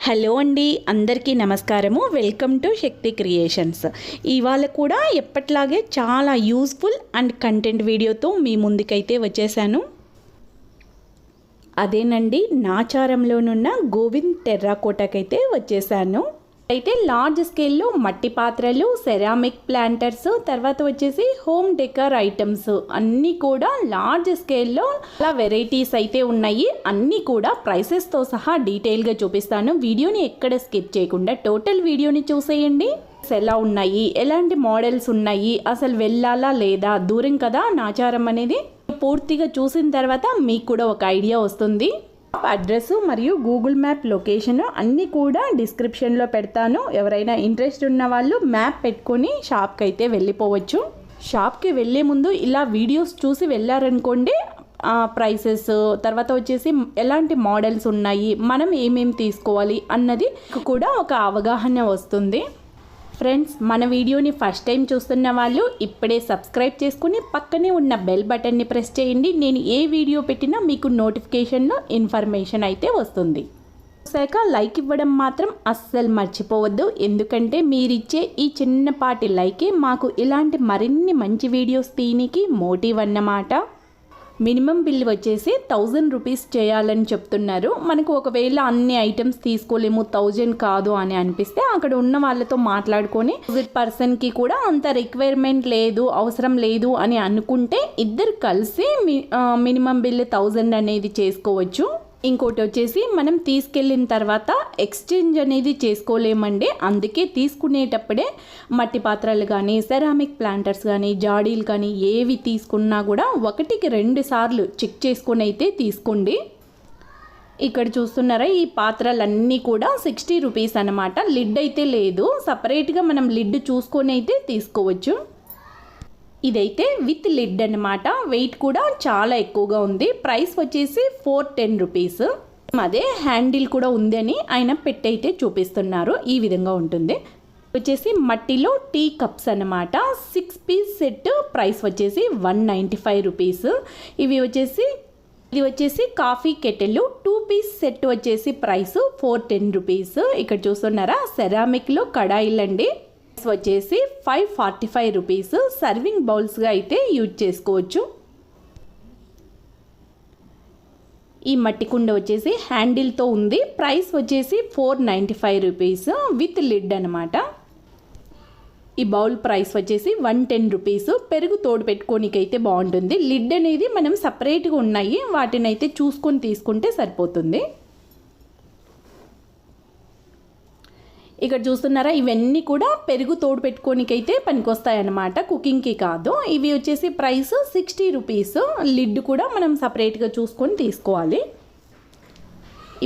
Hello అండి, అందరికీ నమస్కారము. Welcome to Shakti creations. ఇవాళ కూడా ఎప్పట్లాగే చాలా యూస్ఫుల్ అండ్ కంటెంట్ వీడియోతో మీ ముందుకైతే వచ్చేసాను. అదేనండి, నాచారంలోనున్న గోవింద్ టెర్రాకోటాకైతే వచ్చేసాను. అయితే లార్జ్ స్కేల్లో మట్టి పాత్రలు, సెరామిక్ ప్లాంటర్స్, తర్వాత వచ్చేసి హోమ్ డెకర్ ఐటమ్స్ అన్నీ కూడా లార్జ్ స్కేల్లో చాలా వెరైటీస్ అయితే ఉన్నాయి. అన్నీ కూడా ప్రైసెస్తో సహా డీటెయిల్గా చూపిస్తాను. వీడియోని ఎక్కడ స్కిప్ చేయకుండా టోటల్ వీడియోని చూసేయండి. ఎలా ఉన్నాయి, ఎలాంటి మోడల్స్ ఉన్నాయి, అసలు వెళ్ళాలా లేదా, దూరం కదా నాచారం అనేది, పూర్తిగా చూసిన తర్వాత మీకు కూడా ఒక ఐడియా వస్తుంది. అడ్రస్ మరియు గూగుల్ మ్యాప్ లొకేషన్ అన్నీ కూడా డిస్క్రిప్షన్లో పెడతాను. ఎవరైనా ఇంట్రెస్ట్ ఉన్న వాళ్ళు మ్యాప్ పెట్టుకొని షాప్కి అయితే వెళ్ళిపోవచ్చు. షాప్కి వెళ్ళే ముందు ఇలా వీడియోస్ చూసి వెళ్ళారనుకోండి, ప్రైసెస్, తర్వాత వచ్చేసి ఎలాంటి మోడల్స్ ఉన్నాయి, మనం ఏమేమి తీసుకోవాలి అన్నది కూడా ఒక అవగాహన వస్తుంది. ఫ్రెండ్స్, మన వీడియోని ఫస్ట్ టైం చూస్తున్న వాళ్ళు ఇప్పుడే సబ్స్క్రైబ్ చేసుకుని పక్కనే ఉన్న బెల్ బటన్ని ప్రెస్ చేయండి. నేను ఏ వీడియో పెట్టినా మీకు నోటిఫికేషన్లో ఇన్ఫర్మేషన్ అయితే వస్తుంది. చూసాక లైక్ ఇవ్వడం మాత్రం అస్సలు మర్చిపోవద్దు. ఎందుకంటే మీరిచ్చే ఈ చిన్నపాటి లైకే మాకు ఇలాంటి మరిన్ని మంచి వీడియోస్ తీయనికి మోటివ్ అన్నమాట. మినిమం బిల్ వచ్చేసి 1000 రూపీస్ చేయాలని చెప్తున్నారు. మనకు ఒకవేళ అన్ని ఐటమ్స్ తీసుకోలేము, 1000 కాదు అని అనిపిస్తే అక్కడ ఉన్న వాళ్ళతో మాట్లాడుకొని పర్సన్కి కూడా అంత రిక్వైర్మెంట్ లేదు, అవసరం లేదు అని అనుకుంటే ఇద్దరు కలిసి మినిమం బిల్ 1000 అనేది చేసుకోవచ్చు. ఇంకోటి వచ్చేసి మనం తీసుకెళ్ళిన తర్వాత ఎక్స్చేంజ్ అనేది చేసుకోలేమండి. అందుకే తీసుకునేటప్పుడే మట్టి పాత్రలు కానీ, సెరామిక్ ప్లాంటర్స్ కానీ, జాడీలు కానీ ఏవి తీసుకున్నా కూడా 1కి 2 సార్లు చెక్ చేసుకొని అయితే తీసుకోండి. ఇక్కడ చూస్తున్నారా, ఈ పాత్రలన్నీ కూడా 60 రూపీస్ అనమాట. లిడ్ అయితే లేదు, సపరేట్గా మనం లిడ్ చూసుకొని అయితే తీసుకోవచ్చు. ఇదైతే విత్ లిడ్ అనమాట. వెయిట్ కూడా చాలా ఎక్కువగా ఉంది. ప్రైస్ వచ్చేసి 410 రూపీస్. అదే హ్యాండిల్ కూడా ఉందని ఆయన పెట్టయితే చూపిస్తున్నారు. ఈ విధంగా ఉంటుంది. వచ్చేసి మట్టిలో టీ కప్స్ అనమాట. 6 పీస్ సెట్. ప్రైస్ వచ్చేసి 195 రూపీస్. ఇది వచ్చేసి కాఫీ కెటిల్ 2 పీస్ సెట్ వచ్చేసి ప్రైస్ 410 రూపీస్. ఇక్కడ చూస్తున్నారా, సెరామిక్లో కడాయిలు అండి. వచ్చేసి 545 రూపీస్. సర్వింగ్ బౌల్స్గా అయితే యూజ్ చేసుకోవచ్చు. ఈ మట్టి కుండ వచ్చేసి హ్యాండిల్తో ఉంది. ప్రైస్ వచ్చేసి 495 రూపీస్ విత్ లిడ్ అనమాట. ఈ బౌల్ ప్రైస్ వచ్చేసి 110 రూపీస్. పెరుగు తోడు పెట్టుకోనికైతే బాగుంటుంది. లిడ్ అనేది మనం సపరేట్గా ఉన్నాయి, వాటిని అయితే చూసుకొని తీసుకుంటే సరిపోతుంది. ఇక్కడ చూస్తున్నారా, ఇవన్నీ కూడా పెరుగు తోడు పెట్టుకోనికైతే పనికొస్తాయి అన్నమాట, కుకింగ్కి కాదు. ఇవి వచ్చేసి ప్రైస్ 60 రూపీస్. లిడ్ కూడా మనం సపరేట్గా చూసుకొని తీసుకోవాలి.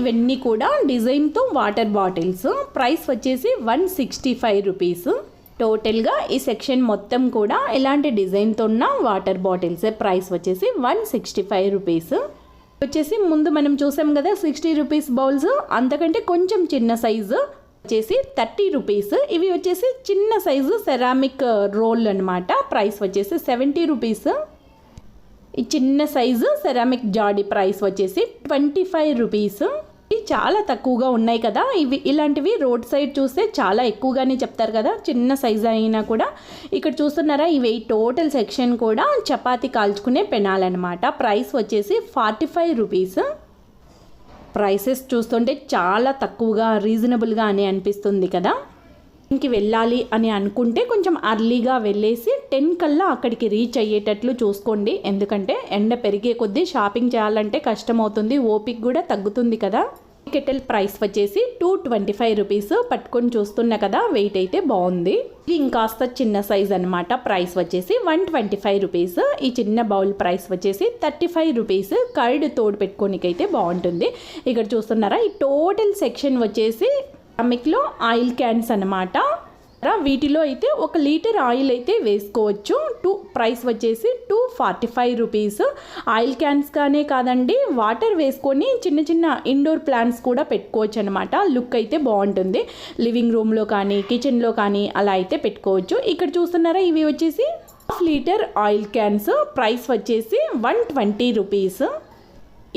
ఇవన్నీ కూడా డిజైన్తో వాటర్ బాటిల్స్. ప్రైస్ వచ్చేసి 165 రూపీస్. టోటల్గా ఈ సెక్షన్ మొత్తం కూడా ఎలాంటి డిజైన్తో ఉన్న వాటర్ బాటిల్స్. ప్రైస్ వచ్చేసి 165 రూపీస్. వచ్చేసి ముందు మనం చూసాం కదా 60 రూపీస్ బౌల్స్, అంతకంటే కొంచెం చిన్న సైజు వచ్చేసి 30 రూపీస్. ఇవి వచ్చేసి చిన్న సైజు సెరామిక్ రోల్ అనమాట. ప్రైస్ వచ్చేసి 70 రూపీస్. ఈ చిన్న సైజు సెరామిక్ జాడీ ప్రైస్ వచ్చేసి 25 రూపీస్. ఇవి చాలా తక్కువగా ఉన్నాయి కదా. ఇలాంటివి రోడ్ సైడ్ చూస్తే చాలా ఎక్కువగానే చెప్తారు కదా, చిన్న సైజు అయినా కూడా. ఇక్కడ చూస్తున్నారా, ఇవి టోటల్ సెక్షన్ కూడా చపాతీ కాల్చుకునే పెనాలన్నమాట. ప్రైస్ వచ్చేసి 45 రూపీస్. ప్రైసెస్ చూస్తుంటే చాలా తక్కువగా, రీజనబుల్గా అని అనిపిస్తుంది కదా. ఇంక వెళ్ళాలి అని అనుకుంటే కొంచెం అర్లీగా వెళ్ళేసి 10 కల్లా అక్కడికి రీచ్ అయ్యేటట్లు చూసుకోండి. ఎందుకంటే ఎండ పెరిగే కొద్దీ షాపింగ్ చేయాలంటే కష్టమవుతుంది, ఓపిక కూడా తగ్గుతుంది కదా. కెటిల్ ప్రైస్ వచ్చేసి 225 రూపీస్. పట్టుకొని చూస్తున్నా కదా, వెయిట్ అయితే బాగుంది. ఇది ఇంకాస్త చిన్న సైజ్ అనమాట. ప్రైస్ వచ్చేసి 125 రూపీస్. ఈ చిన్న బౌల్ ప్రైస్ వచ్చేసి 35 రూపీస్. కర్డ్ తోడు పెట్టుకోనికైతే బాగుంటుంది. ఇక్కడ చూస్తున్నారా, ఈ టోటల్ సెక్షన్ వచ్చేసి సెరామిక్లో ఆయిల్ క్యాన్స్ అనమాట. వీటిలో అయితే 1 లీటర్ ఆయిల్ అయితే వేసుకోవచ్చు. ప్రైస్ వచ్చేసి 245 రూపీస్. ఆయిల్ క్యాన్స్ కానే కాదండి, వాటర్ వేసుకొని చిన్న చిన్న ఇండోర్ ప్లాంట్స్ కూడా పెట్టుకోవచ్చు అనమాట. లుక్ అయితే బాగుంటుంది. లివింగ్ రూమ్లో కానీ, కిచెన్లో కానీ అలా అయితే పెట్టుకోవచ్చు. ఇక్కడ చూస్తున్నారా, ఇవి వచ్చేసి 1/2 లీటర్ ఆయిల్ క్యాన్స్. ప్రైస్ వచ్చేసి 120 రూపీస్.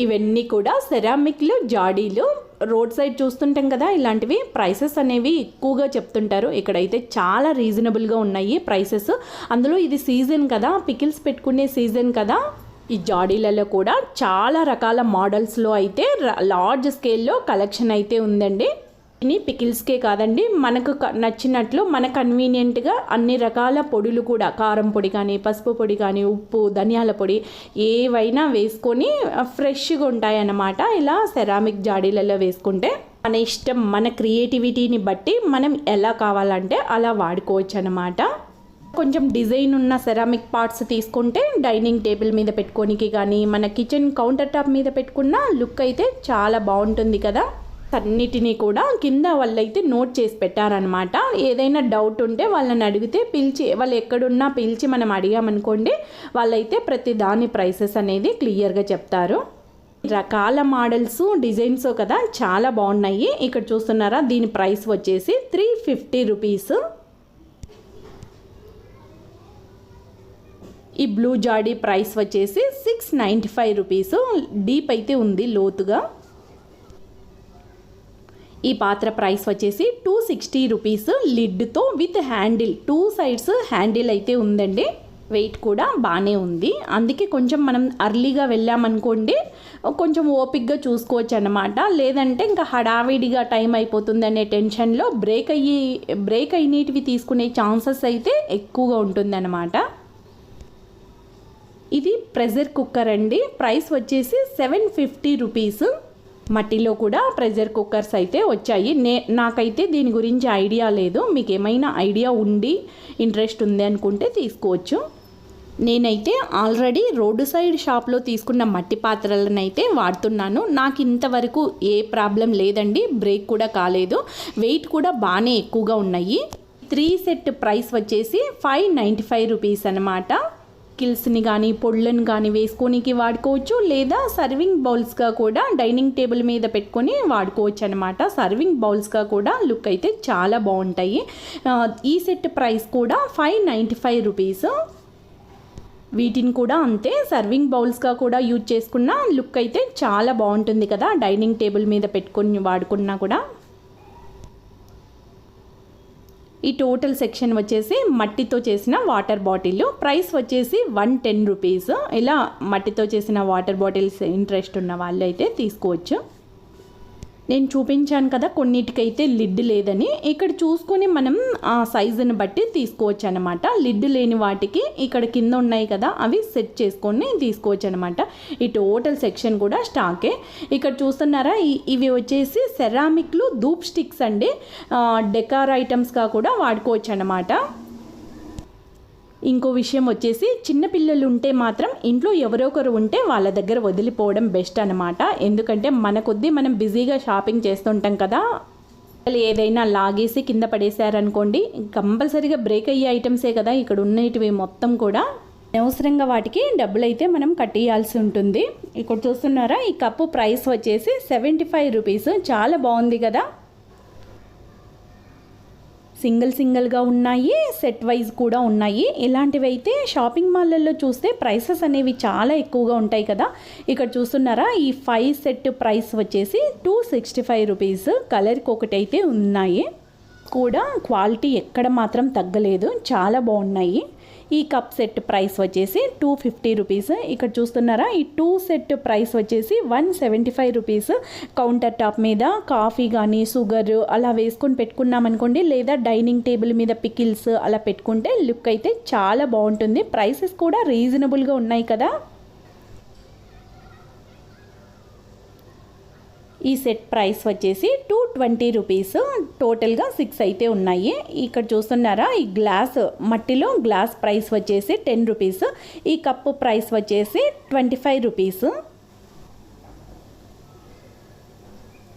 ఇవన్నీ కూడా సెరామిక్లో జాడీలు రోడ్ సైడ్ చూస్తుంటాం కదా, ఇలాంటివి ప్రైసెస్ అనేవి ఎక్కువగా చెప్తుంటారు. ఇక్కడైతే చాలా రీజనబుల్గా ఉన్నాయి ప్రైసెస్. అందులో ఇది సీజన్ కదా, పికిల్స్ పెట్టుకునే సీజన్ కదా. ఈ జాడీలలో కూడా చాలా రకాల మోడల్స్లో అయితే లార్జ్ స్కేల్లో కలెక్షన్ అయితే ఉందండి. ఇని పికిల్స్కే కాదండి, మనకు నచ్చినట్లు మన కన్వీనియంట్గా అన్ని రకాల పొడులు కూడా, కారం పొడి కానీ, పసుపు పొడి కానీ, ఉప్పు, ధనియాల పొడి ఏవైనా వేసుకొని ఫ్రెష్గా ఉంటాయన్నమాట. ఇలా సెరామిక్ జాడీలలో వేసుకుంటే మన ఇష్టం, మన క్రియేటివిటీని బట్టి మనం ఎలా కావాలంటే అలా వాడుకోవచ్చు అన్నమాట. కొంచెం డిజైన్ ఉన్న సెరామిక్ పార్ట్స్ తీసుకుంటే డైనింగ్ టేబుల్ మీద పెట్టుకోనికి కానీ, మన కిచెన్ కౌంటర్ టాప్ మీద పెట్టుకున్న లుక్ అయితే చాలా బాగుంటుంది కదా. అన్నిటినీ కూడా కింద వాళ్ళైతే నోట్ చేసి పెట్టారనమాట. ఏదైనా డౌట్ ఉంటే వాళ్ళని అడిగితే పిలిచి, వాళ్ళు ఎక్కడున్నా పిలిచి మనం అడిగామనుకోండి, వాళ్ళైతే ప్రతి దాని ప్రైసెస్ అనేది క్లియర్గా చెప్తారు. రకాల మోడల్స్, డిజైన్స్ కదా చాలా బాగున్నాయి. ఇక్కడ చూస్తున్నారా, దీని ప్రైస్ వచ్చేసి 350 రూపీస్. ఈ బ్లూ జాడీ ప్రైస్ వచ్చేసి 695 రూపీస్. డీప్ అయితే ఉంది, లోతుగా. ఈ పాత్ర ప్రైస్ వచ్చేసి 260 రూపీస్. లిడ్తో విత్ హ్యాండిల్, 2 సైడ్స్ హ్యాండిల్ అయితే ఉందండి. వెయిట్ కూడా బాగానే ఉంది. అందుకే కొంచెం మనం అర్లీగా వెళ్ళామనుకోండి, కొంచెం ఓపిక్గా చూసుకోవచ్చు అన్నమాట. లేదంటే ఇంకా హడావిడిగా టైం అయిపోతుంది అనే టెన్షన్లో బ్రేక్ అయినటివి తీసుకునే ఛాన్సెస్ అయితే ఎక్కువగా ఉంటుందన్నమాట. ఇది ప్రెషర్ కుక్కర్ అండి. ప్రైస్ వచ్చేసి 750 రూపీస్. మట్టిలో కూడా ప్రెషర్ కుక్కర్స్ అయితే వచ్చాయి. నాకైతే దీని గురించి ఐడియా లేదు. మీకు ఏమైనా ఐడియా ఉండి ఇంట్రెస్ట్ ఉంది అనుకుంటే తీసుకోవచ్చు. నేనైతే ఆల్రెడీ రోడ్డు సైడ్ షాప్లో తీసుకున్న మట్టి పాత్రలను అయితే వాడుతున్నాను. నాకు ఇంతవరకు ఏ ప్రాబ్లం లేదండి, బ్రేక్ కూడా కాలేదు. వెయిట్ కూడా బాగానే ఎక్కువగా ఉన్నాయి. 3 సెట్ ప్రైస్ వచ్చేసి 595 రూపీస్ అన్నమాట. కిల్స్ని కానీ పొళ్ళని కానీ వేసుకోనికి వాడుకోవచ్చు, లేదా సర్వింగ్ బౌల్స్గా కూడా డైనింగ్ టేబుల్ మీద పెట్టుకొని వాడుకోవచ్చు అనమాట. సర్వింగ్ బౌల్స్గా కూడా లుక్ అయితే చాలా బాగుంటాయి. ఈ సెట్ ప్రైస్ కూడా 595 రూపీస్. వీటిని కూడా అంతే, సర్వింగ్ బౌల్స్గా కూడా యూజ్ చేసుకున్న లుక్ అయితే చాలా బాగుంటుంది కదా, డైనింగ్ టేబుల్ మీద పెట్టుకొని వాడుకున్నా కూడా. ఈ టోటల్ సెక్షన్ వచ్చేసి మట్టితో చేసిన వాటర్ బాటిల్. ప్రైస్ వచ్చేసి 110 రూపీస్. ఇలా మట్టితో చేసిన వాటర్ బాటిల్స్ ఇంట్రెస్ట్ ఉన్న వాళ్ళు అయితే తీసుకోవచ్చు. నేను చూపించాను కదా కొన్నిటికైతే లిడ్ లేదని, ఇక్కడ చూసుకొని మనం ఆ సైజుని బట్టి తీసుకోవచ్చు అనమాట. లిడ్ లేని వాటికి ఇక్కడ కింద ఉన్నాయి కదా, అవి సెట్ చేసుకొని తీసుకోవచ్చు అనమాట. ఈ టోటల్ సెక్షన్ కూడా స్టాకే. ఇక్కడ చూస్తున్నారా, ఇవి వచ్చేసి సెరామిక్లు ధూప్ స్టిక్స్ అండి. డెకార్ ఐటమ్స్గా కూడా వాడుకోవచ్చు అనమాట. ఇంకో విషయం వచ్చేసి, చిన్నపిల్లలు ఉంటే మాత్రం ఇంట్లో ఎవరో ఒకరు ఉంటే వాళ్ళ దగ్గర వదిలిపోవడం బెస్ట్ అనమాట. ఎందుకంటే మన కొద్దీ మనం బిజీగా షాపింగ్ చేస్తుంటాం కదా, ఏదైనా లాగేసి కింద పడేశారనుకోండి, కంపల్సరీగా బ్రేక్ అయ్యే ఐటమ్సే కదా ఇక్కడ ఉన్నటివి మొత్తం కూడా. అనవసరంగా వాటికి డబ్బులు అయితే మనం కట్టేయాల్సి ఉంటుంది. ఇక్కడ చూస్తున్నారా, ఈ కప్పు ప్రైస్ వచ్చేసి 75 రూపీస్. చాలా బాగుంది కదా. సింగిల్గా ఉన్నాయి, సెట్ వైజ్ కూడా ఉన్నాయి. ఇలాంటివి అయితే షాపింగ్ మాల్లలో చూస్తే ప్రైసెస్ అనేవి చాలా ఎక్కువగా ఉంటాయి కదా. ఇక్కడ చూస్తున్నారా, ఈ 5 సెట్ ప్రైస్ వచ్చేసి 265 రూపీస్. కలర్కి ఒకటి అయితే ఉన్నాయి కూడా, క్వాలిటీ ఎక్కడ మాత్రం తగ్గలేదు, చాలా బాగున్నాయి. ఈ కప్ సెట్ ప్రైస్ వచ్చేసి 250 రూపీస్. ఇక్కడ చూస్తున్నారా, ఈ 2 సెట్ ప్రైస్ వచ్చేసి 175 రూపీస్. కౌంటర్ టాప్ మీద కాఫీ కానీ షుగర్ అలా వేసుకొని పెట్టుకున్నామనుకోండి, లేదా డైనింగ్ టేబుల్ మీద పికిల్స్ అలా పెట్టుకుంటే లుక్ అయితే చాలా బాగుంటుంది. ప్రైసెస్ కూడా రీజనబుల్గా ఉన్నాయి కదా. ఈ సెట్ ప్రైస్ వచ్చేసి 220 రూపీస్. టోటల్గా 6 అయితే ఉన్నాయి. ఇక్కడ చూస్తున్నారా, ఈ గ్లాస్ మట్టిలో గ్లాస్ ప్రైస్ వచ్చేసి 10 రూపీస్. ఈ కప్పు ప్రైస్ వచ్చేసి 25 రూపీస్.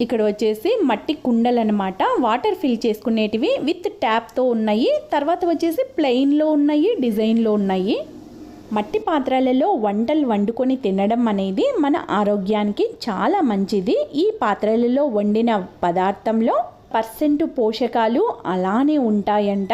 ఇక్కడ వచ్చేసి మట్టి కుండలు అనమాట, వాటర్ ఫిల్ చేసుకునేటివి విత్ ట్యాప్తో ఉన్నాయి. తర్వాత వచ్చేసి ప్లెయిన్లో ఉన్నాయి, డిజైన్లో ఉన్నాయి. మట్టి పాత్రలలో వంటలు వండుకొని తినడం అనేది మన ఆరోగ్యానికి చాలా మంచిది. ఈ పాత్రలలో వండిన పదార్థంలో % పోషకాలు అలానే ఉంటాయంట.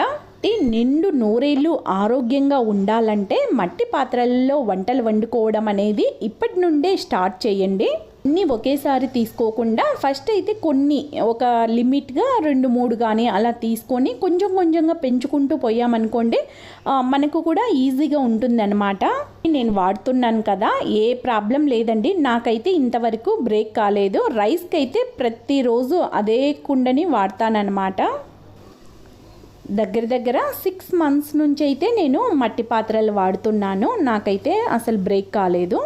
నిండు నూరేళ్ళు ఆరోగ్యంగా ఉండాలంటే మట్టి పాత్రలలో వంటలు వండుకోవడం అనేది ఇప్పటి నుండే స్టార్ట్ చేయండి. అన్నీ ఒకేసారి తీసుకోకుండా ఫస్ట్ అయితే కొన్ని ఒక లిమిట్గా 2-3 కానీ అలా తీసుకొని కొంచెం కొంచెంగా పెంచుకుంటూ పోయామనుకోండి మనకు కూడా ఈజీగా ఉంటుందన్నమాట. నేను వాడుతున్నాను కదా, ఏ ప్రాబ్లం లేదండి. నాకైతే ఇంతవరకు బ్రేక్ కాలేదు. రైస్కి అయితే ప్రతిరోజు అదే కుండని వాడతానన్నమాట. దగ్గర 6 months నుంచి అయితే నేను మట్టి పాత్రలు వాడుతున్నాను. నాకైతే అసలు బ్రేక్ కాలేదు.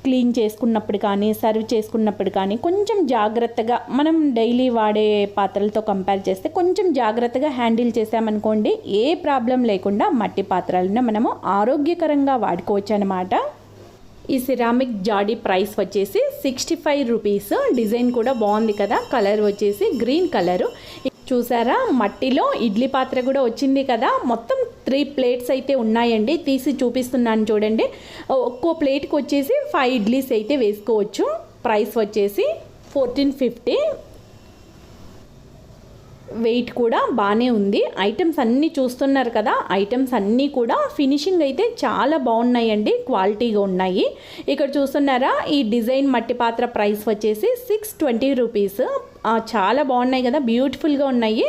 క్లీన్ చేసుకున్నప్పుడు కానీ సర్వ్ చేసుకున్నప్పుడు కానీ కొంచెం జాగ్రత్తగా, మనం డైలీ వాడే పాత్రలతో కంపేర్ చేస్తే కొంచెం జాగ్రత్తగా హ్యాండిల్ చేసామనుకోండి ఏ ప్రాబ్లం లేకుండా మట్టి పాత్రలను మనము ఆరోగ్యకరంగా వాడుకోవచ్చు అన్నమాట. ఈ సిరామిక్ జాడీ ప్రైస్ వచ్చేసి 65 రూపీస్. డిజైన్ కూడా బాగుంది కదా, కలర్ వచ్చేసి గ్రీన్ కలరు. చూసారా, మట్టిలో ఇడ్లీ పాత్ర కూడా వచ్చింది కదా. మొత్తం 3 plates అయితే ఉన్నాయండి. తీసి చూపిస్తున్నాను చూడండి. ఒక్కో ప్లేట్కి వచ్చేసి 5 ఇడ్లీస్ అయితే వేసుకోవచ్చు. ప్రైస్ వచ్చేసి 1450. వెయిట్ కూడా బాగానే ఉంది. ఐటమ్స్ అన్నీ చూస్తున్నారు కదా, ఐటమ్స్ అన్నీ కూడా ఫినిషింగ్ అయితే చాలా బాగున్నాయండి, క్వాలిటీగా ఉన్నాయి. ఇక్కడ చూస్తున్నారా, ఈ డిజైన్ మట్టి పాత్ర ప్రైస్ వచ్చేసి 620 రూపీస్. చాలా బాగున్నాయి కదా, బ్యూటిఫుల్గా ఉన్నాయి.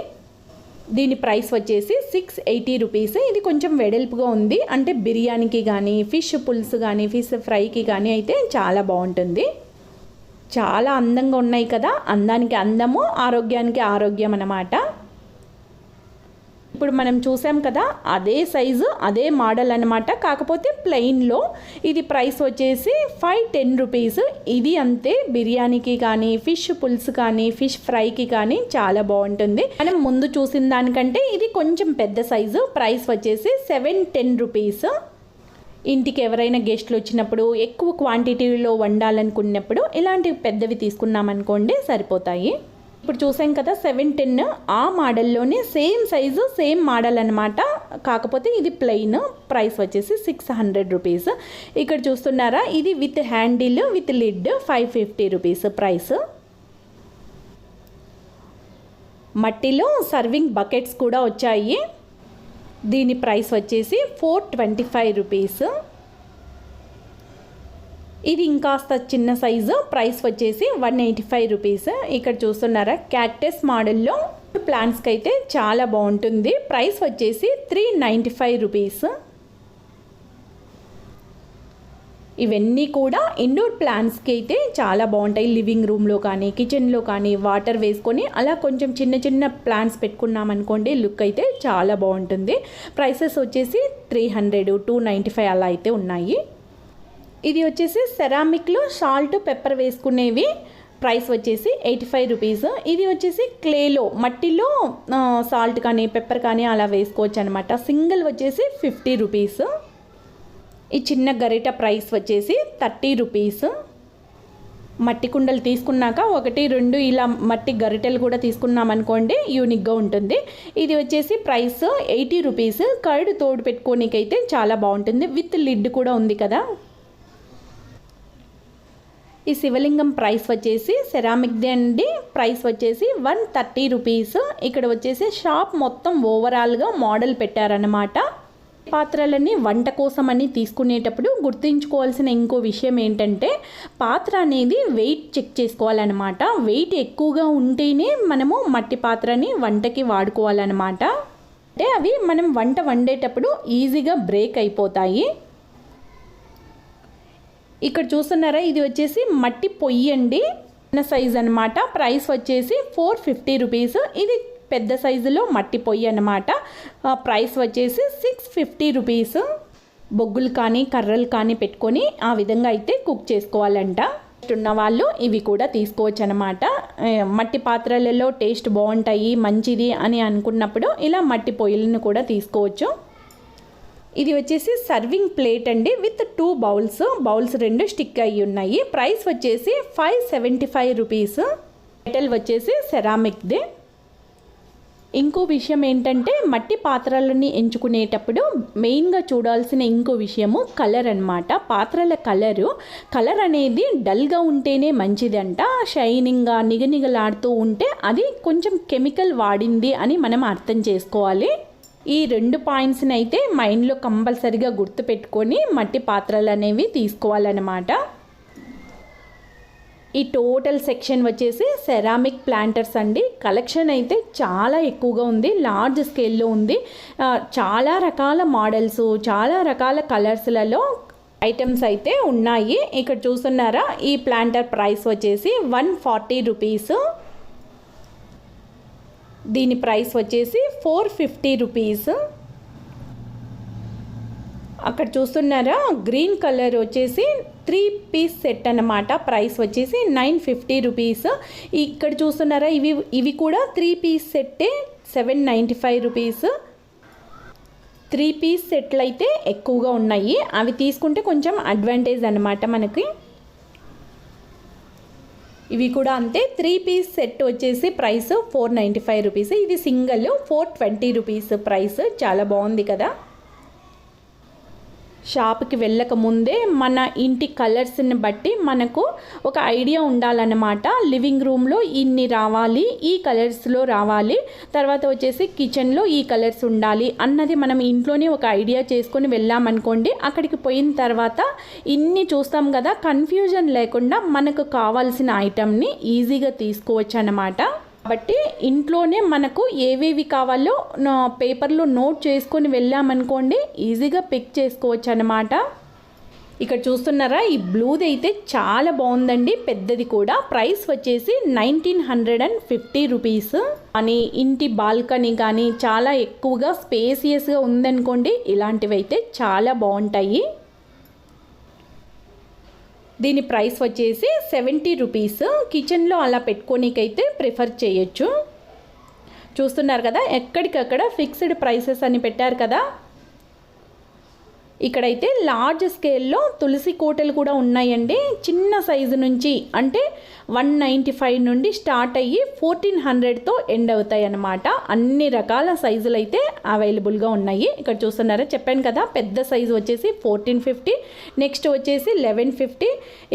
దీని ప్రైస్ వచ్చేసి 680 రూపీస్. ఇది కొంచెం వెడల్పుగా ఉంది, అంటే బిర్యానీకి కానీ ఫిష్ పులుసు కానీ ఫిష్ ఫ్రైకి కానీ అయితే చాలా బాగుంటుంది. చాలా అందంగా ఉన్నాయి కదా, అందానికి అందము ఆరోగ్యానికి ఆరోగ్యం అన్నమాట. ఇప్పుడు మనం చూసాం కదా, అదే సైజు అదే మోడల్ అన్నమాట, కాకపోతే ప్లెయిన్లో. ఇది ప్రైస్ వచ్చేసి 510 రూపీస్. ఇది అంతే, బిర్యానీకి కానీ ఫిష్ పులుసు కానీ ఫిష్ ఫ్రైకి కానీ చాలా బాగుంటుంది. మనం ముందు చూసిన దానికంటే ఇది కొంచెం పెద్ద సైజు. ప్రైస్ వచ్చేసి 710 రూపీస్. ఇంటికి ఎవరైనా గెస్ట్లు వచ్చినప్పుడు ఎక్కువ క్వాంటిటీలో వండాలనుకున్నప్పుడు ఇలాంటి పెద్దవి తీసుకున్నామనుకోండి సరిపోతాయి. ఇప్పుడు చూసాం కదా 710, ఆ మోడల్లోనే సేమ్ సైజు సేమ్ మోడల్ అనమాట, కాకపోతే ఇది ప్లెయిన్. ప్రైస్ వచ్చేసి 600 రూపీస్. ఇక్కడ చూస్తున్నారా, ఇది with handle with lid 550 rupees price. మట్టిలో సర్వింగ్ బకెట్స్ కూడా వచ్చాయి. దీని ప్రైస్ వచ్చేసి 425 రూపీస్. ఇది ఇంకాస్త చిన్న సైజు. ప్రైస్ వచ్చేసి 185 రూపీస్. ఇక్కడ చూస్తున్నారా, క్యాక్టస్ మోడల్లో ప్లాంట్స్కి అయితే చాలా బాగుంటుంది. ప్రైస్ వచ్చేసి 395 రూపీస్. ఇవన్నీ కూడా ఇండోర్ ప్లాంట్స్కి అయితే చాలా బాగుంటాయి. లివింగ్ రూమ్లో కానీ కిచెన్లో కానీ వాటర్ వేసుకొని అలా కొంచెం చిన్న చిన్న ప్లాంట్స్ పెట్టుకున్నామనుకోండి, లుక్ అయితే చాలా బాగుంటుంది. ప్రైసెస్ వచ్చేసి 300, 295 అలా అయితే ఉన్నాయి. ఇది వచ్చేసి సెరామిక్లో సాల్ట్ పెప్పర్ వేసుకునేవి. ప్రైస్ వచ్చేసి 85 రూపీస్. ఇది వచ్చేసి క్లేలో మట్టిలో సాల్ట్ కానీ పెప్పర్ కానీ అలా వేసుకోవచ్చు అనమాట. సింగిల్ వచ్చేసి 50 రూపీస్. ఈ చిన్న గరిట ప్రైస్ వచ్చేసి 30 రూపీస్. మట్టి కుండలు తీసుకున్నాక 1-2 ఇలా మట్టి గరిటెలు కూడా తీసుకున్నామనుకోండి, యూనిక్గా ఉంటుంది. ఇది వచ్చేసి ప్రైస్ 80 రూపీస్. కర్డ్ తోడు పెట్టుకోనికైతే చాలా బాగుంటుంది. విత్ లిడ్ కూడా ఉంది కదా. ఈ శివలింగం ప్రైస్ వచ్చేసి సెరామిక్ది అండి. ప్రైస్ వచ్చేసి 130 రూపీస్. ఇక్కడ వచ్చేసి షాప్ మొత్తం ఓవరాల్గా మోడల్ పెట్టారన్నమాట. పాత్రలని వంట కోసమని తీసుకునేటప్పుడు గుర్తుంచుకోవాల్సిన ఇంకో విషయం ఏంటంటే, పాత్ర అనేది వెయిట్ చెక్ చేసుకోవాలన్నమాట. వెయిట్ ఎక్కువగా ఉంటేనే మనము మట్టి పాత్రని వంటకి వాడుకోవాలన్నమాట. అంటే అవి మనం వంట వండేటప్పుడు ఈజీగా బ్రేక్ అయిపోతాయి. ఇక్కడ చూస్తున్నారా, ఇది వచ్చేసి మట్టి పొయ్యి అండి, చిన్న సైజ్ అనమాట. ప్రైస్ వచ్చేసి 450 రూపీస్. ఇది పెద్ద సైజులో మట్టి పొయ్యి అన్నమాట. ప్రైస్ వచ్చేసి 650 రూపీస్. బొగ్గులు కానీ కర్రలు కానీ పెట్టుకొని ఆ విధంగా అయితే కుక్ చేసుకోవాలంట. ఉన్న వాళ్ళు ఇవి కూడా తీసుకోవచ్చు అనమాట. మట్టి పాత్రలలో టేస్ట్ బాగుంటాయి, మంచిది అని అనుకున్నప్పుడు ఇలా మట్టి పొయ్యిలను కూడా తీసుకోవచ్చు. ఇది వచ్చేసి సర్వింగ్ ప్లేట్ అండి, విత్ 2 బౌల్స్. బౌల్స్ 2 స్టిక్ అయ్యి ఉన్నాయి. ప్రైస్ వచ్చేసి 575 రూపీస్. మెటల్ వచ్చేసి సెరామిక్ది. ఇంకో విషయం ఏంటంటే మట్టి పాత్రలని ఎంచుకునేటప్పుడు మెయిన్గా చూడాల్సిన ఇంకో విషయము కలర్ అన్నమాట. పాత్రల కలర్ అనేది డల్గా ఉంటేనే మంచిదంట. షైనింగ్గా నిగనిగలాడుతూ ఉంటే అది కొంచెం కెమికల్ వాడింది అని మనం అర్థం చేసుకోవాలి. ఈ 2 పాయింట్స్ని అయితే మైండ్లో కంపల్సరీగా గుర్తుపెట్టుకొని మట్టి పాత్రలు అనేవి తీసుకోవాలన్నమాట. ఈ టోటల్ సెక్షన్ వచ్చేసి సెరామిక్ ప్లాంటర్స్ అండి. కలెక్షన్ అయితే చాలా ఎక్కువగా ఉంది, లార్జ్ స్కేల్లో ఉంది. చాలా రకాల మోడల్స్, చాలా రకాల కలర్స్లలో ఐటమ్స్ అయితే ఉన్నాయి. ఇక్కడ చూస్తున్నారా, ఈ ప్లాంటర్ ప్రైస్ వచ్చేసి 140 రూపీస్. దీని ప్రైస్ వచ్చేసి 450 రూపీస్. అక్కడ చూస్తున్నారా, గ్రీన్ కలర్ వచ్చేసి 3 పీస్ సెట్ అన్నమాట. ప్రైస్ వచ్చేసి 950 రూపీస్. ఇక్కడ చూస్తున్నారా, ఇవి కూడా 3 పీస్ సెట్టే, 795 రూపీస్. 3 పీస్ సెట్లు అయితే ఎక్కువగా ఉన్నాయి, అవి తీసుకుంటే కొంచెం అడ్వాంటేజ్ అన్నమాట మనకి. ఇవి కూడా అంతే, 3 పీస్ సెట్ వచ్చేసి ప్రైస్ 495 రూపీస్. ఇది సింగిల్ 420 రూపీస్ ప్రైస్. చాలా బాగుంది కదా. షాప్కి వెళ్ళక ముందే మన ఇంటి కలర్స్ని బట్టి మనకు ఒక ఐడియా ఉండాలన్నమాట. లివింగ్ రూమ్లో ఇన్ని రావాలి, ఈ కలర్స్లో రావాలి, తర్వాత వచ్చేసి కిచెన్లో ఈ కలర్స్ ఉండాలి అన్నది మనం ఇంట్లోనే ఒక ఐడియా చేసుకొని వెళ్ళామనుకోండి. అక్కడికి పోయిన తర్వాత ఇన్ని చూస్తాం కదా, కన్ఫ్యూజన్ లేకుండా మనకు కావాల్సిన ఐటమ్ని ఈజీగా తీసుకోవచ్చు అన్నమాట. కాబట్టి ఇంట్లోనే మనకు ఏవేవి కావాలో పేపర్లో నోట్ చేసుకొని వెళ్ళామనుకోండి, ఈజీగా పిక్ చేసుకోవచ్చు అన్నమాట. ఇక్కడ చూస్తున్నారా, ఈ బ్లూది అయితే చాలా బాగుందండి, పెద్దది కూడా. ప్రైస్ వచ్చేసి 1950 రూపీస్. అని ఇంటి బాల్కనీ కానీ చాలా ఎక్కువగా స్పేసియస్గా ఉందనుకోండి, ఇలాంటివి అయితే చాలా బాగుంటాయి. దీని ప్రైస్ వచ్చేసి 70 రూపీస్. కిచెన్లో అలా పెట్టుకోనికైతే ప్రిఫర్ చేయొచ్చు. చూస్తున్నారు కదా, ఎక్కడికక్కడ ఫిక్స్డ్ ప్రైసెస్ అని పెట్టారు కదా. ఇక్కడైతే లార్జ్ స్కేల్లో తులసి కోటలు కూడా ఉన్నాయండి. చిన్న సైజు నుంచి అంటే 195 నుండి స్టార్ట్ అయ్యి 1400తో ఎండ్ అవుతాయి అన్నమాట. అన్ని రకాల సైజులు అయితే అవైలబుల్గా ఉన్నాయి. ఇక్కడ చూస్తున్నారా, చెప్పాను కదా, పెద్ద సైజు వచ్చేసి 1450, నెక్స్ట్ వచ్చేసి 1150.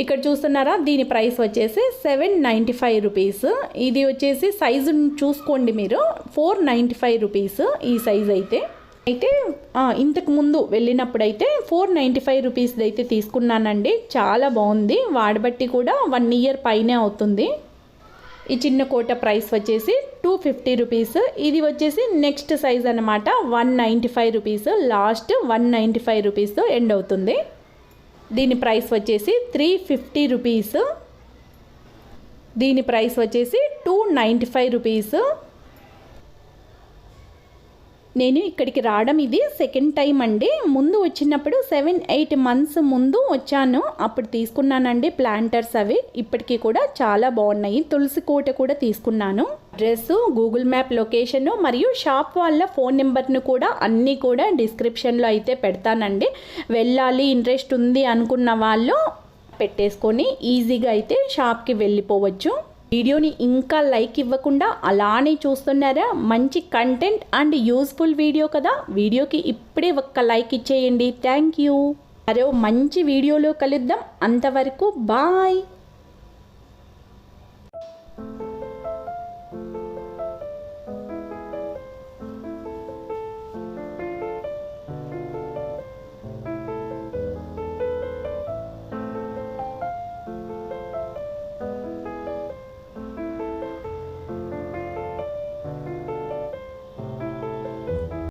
ఇక్కడ చూస్తున్నారా, దీని ప్రైస్ వచ్చేసి 795 రూపీస్. ఇది వచ్చేసి సైజు చూసుకోండి మీరు, 495 రూపీస్ ఈ సైజు అయితే. ఇంతకు ముందు వెళ్ళినప్పుడైతే 495 రూపీస్ది అయితే తీసుకున్నానండి. చాలా బాగుంది, వాడబట్టి కూడా 1 ఇయర్ పైనే అవుతుంది. ఈ చిన్న కోట ప్రైస్ వచ్చేసి 250 రూపీస్. ఇది వచ్చేసి నెక్స్ట్ సైజ్ అనమాట, 195 రూపీస్. లాస్ట్ 195 రూపీస్తో ఎండ్ అవుతుంది. దీని ప్రైస్ వచ్చేసి 350 రూపీస్. దీని ప్రైస్ వచ్చేసి 295 రూపీస్. నేను ఇక్కడికి రావడం ఇది సెకండ్ టైం అండి. ముందు వచ్చినప్పుడు 7-8 మంత్స్ ముందు వచ్చాను, అప్పుడు తీసుకున్నానండి ప్లాంటర్స్. అవి ఇప్పటికీ కూడా చాలా బాగున్నాయి. తులసి కోట కూడా తీసుకున్నాను. అడ్రస్, గూగుల్ మ్యాప్ లొకేషన్ మరియు షాప్ వాళ్ళ ఫోన్ నెంబర్ను కూడా అన్నీ కూడా డిస్క్రిప్షన్లో అయితే పెడతానండి. వెళ్ళాలి ఇంట్రెస్ట్ ఉంది అనుకున్న వాళ్ళు పెట్టేసుకొని ఈజీగా అయితే షాప్కి వెళ్ళిపోవచ్చు. వీడియోని ఇంకా లైక్ ఇవ్వకుండా అలానే చూస్తున్నారా? మంచి కంటెంట్ అండ్ యూస్ఫుల్ వీడియో కదా. వీడియోకి ఇప్పుడే ఒక్క లైక్ ఇచ్చేయండి. Thank you. మరో మంచి వీడియోలో కలుద్దాం. అంతవరకు బాయ్.